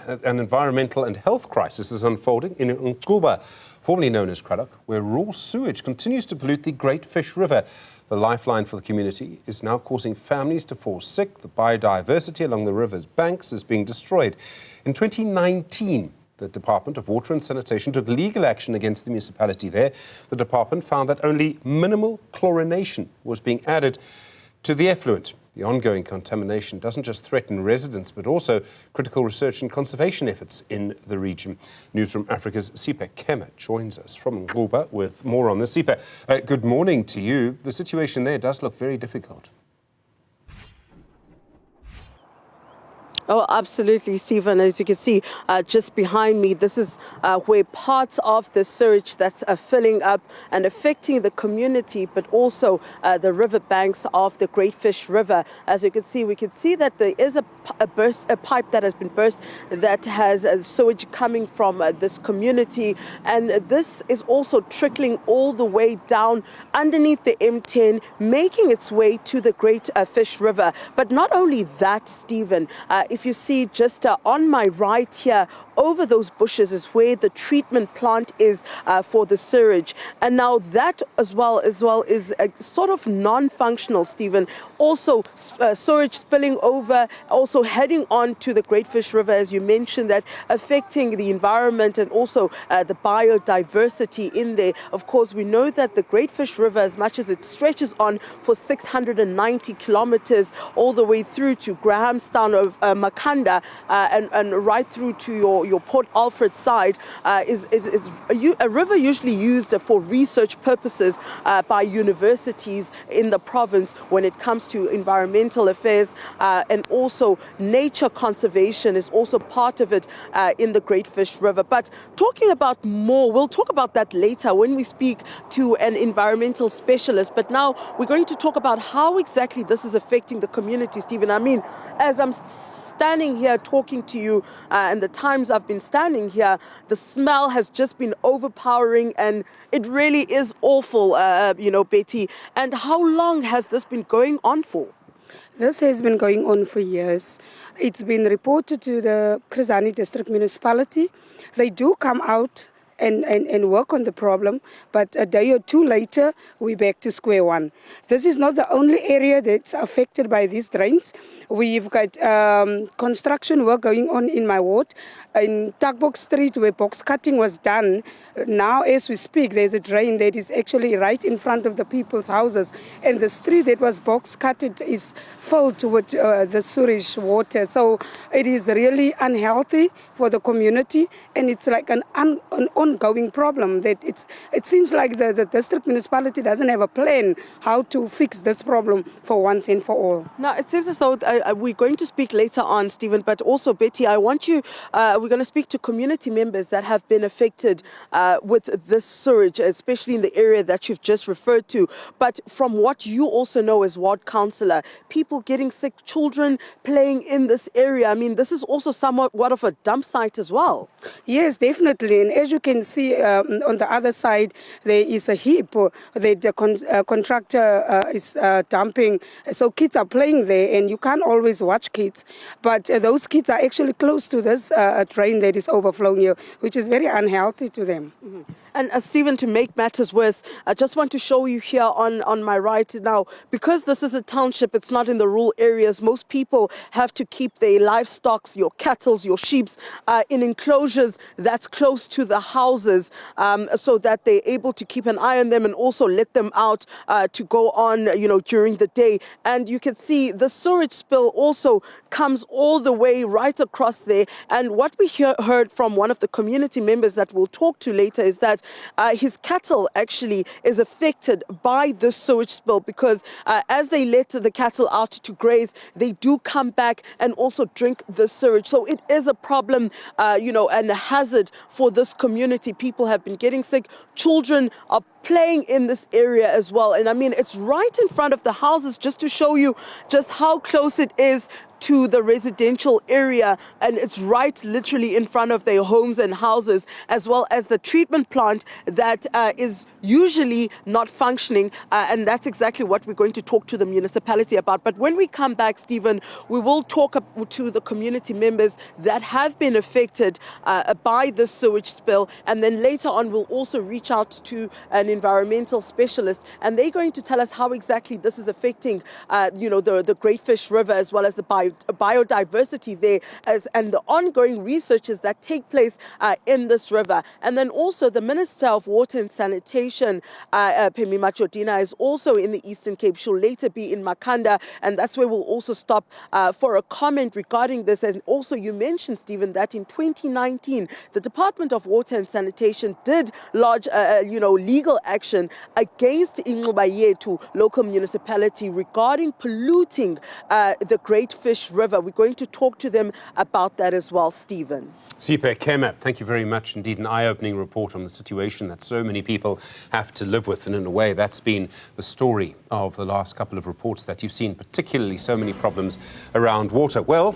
An environmental and health crisis is unfolding in Nxuba, formerly known as Cradock, where raw sewage continues to pollute the Great Fish River. The lifeline for the community is now causing families to fall sick. The biodiversity along the river's banks is being destroyed. In 2019, the Department of Water and Sanitation took legal action against the municipality there. The department found that only minimal chlorination was being added to the effluent. The ongoing contamination doesn't just threaten residents, but also critical research and conservation efforts in the region. Newzroom Afrika's Sipha Kema joins us from Nxuba with more on this. Sipha, good morning to you. The situation there does look very difficult. Oh, absolutely, Stephen. As you can see just behind me, this is where parts of the sewage that's filling up and affecting the community, but also the river banks of the Great Fish River. As you can see, we can see that there is a pipe that has been burst that has sewage coming from this community. And this is also trickling all the way down underneath the M10, making its way to the Great Fish River. But not only that, Stephen, if you see just on my right here, over those bushes is where the treatment plant is for the sewage. And now that as well is sort of non-functional, Stephen. Also sewage spilling over, also heading on to the Great Fish River, as you mentioned, that affecting the environment and also the biodiversity in there. Of course, we know that the Great Fish River, as much as it stretches on for 690 kilometers all the way through to Grahamstown of Makanda and right through to your Port Alfred side, is a river usually used for research purposes by universities in the province when it comes to environmental affairs, and also nature conservation is also part of it in the Great Fish River. But talking about more, we'll talk about that later when we speak to an environmental specialist. But now we're going to talk about how exactly this is affecting the community, Stephen. I mean, as I'm standing here talking to you, and the times I've been standing here, the smell has just been overpowering, and it really is awful, Betty. And how long has this been going on for? This has been going on for years. It's been reported to the Cradock District Municipality. They do come out and work on the problem, but a day or two later, we're back to square one. This is not the only area that's affected by these drains. We've got construction work going on in my ward. In Tagbox Street, where box cutting was done, now as we speak, there's a drain that is actually right in front of the people's houses. And the street that was box cutted is filled with the sewage water. So it is really unhealthy for the community, and it's like an ongoing problem. That it seems like the district municipality doesn't have a plan how to fix this problem for once and for all. Now, it seems as though we're going to speak later on, Stephen, but also, Betty, I want you, we're going to speak to community members that have been affected with this sewage, especially in the area that you've just referred to. But from what you also know as ward councillor, people getting sick, children playing in this area, I mean, this is also somewhat of a dump site as well. Yes, definitely. And as you can see on the other side, there is a heap that the contractor is dumping. So kids are playing there, and you can't always watch kids. But those kids are actually close to this drain that is overflowing here, which is very unhealthy to them. Mm-hmm. And Stephen, to make matters worse, I just want to show you here on my right now, because this is a township, it's not in the rural areas, most people have to keep their livestock, your cattle, your sheep, in enclosures that's close to the houses, so that they're able to keep an eye on them and also let them out to go on, during the day. And you can see the sewage spill also comes all the way right across there. And what we heard from one of the community members that we'll talk to later is that his cattle actually is affected by this sewage spill, because as they let the cattle out to graze, they do come back and also drink the sewage. So it is a problem, and a hazard for this community. People have been getting sick. Children are playing in this area as well. And I mean, it's right in front of the houses, just to show you just how close it is to the residential area, and it's right literally in front of their homes and houses, as well as the treatment plant that is usually not functioning, and that's exactly what we're going to talk to the municipality about. But when we come back, Stephen, we will talk to the community members that have been affected by this sewage spill, and then later on we'll also reach out to an environmental specialist, and they're going to tell us how exactly this is affecting the Great Fish River, as well as the biodiversity there, and the ongoing researches that take place in this river. And then also the Minister of Water and Sanitation, Phemi Matjodina, is also in the Eastern Cape. She'll later be in Makhanda, and that's where we'll also stop for a comment regarding this. And also you mentioned, Stephen, that in 2019, the Department of Water and Sanitation did lodge legal action against Nxuba, local municipality, regarding polluting the Great Fish River. We're going to talk to them about that as well, Stephen. Sipha, Kema, thank you very much. Indeed, an eye-opening report on the situation that so many people have to live with. And in a way, that's been the story of the last couple of reports that you've seen, particularly so many problems around water. Well,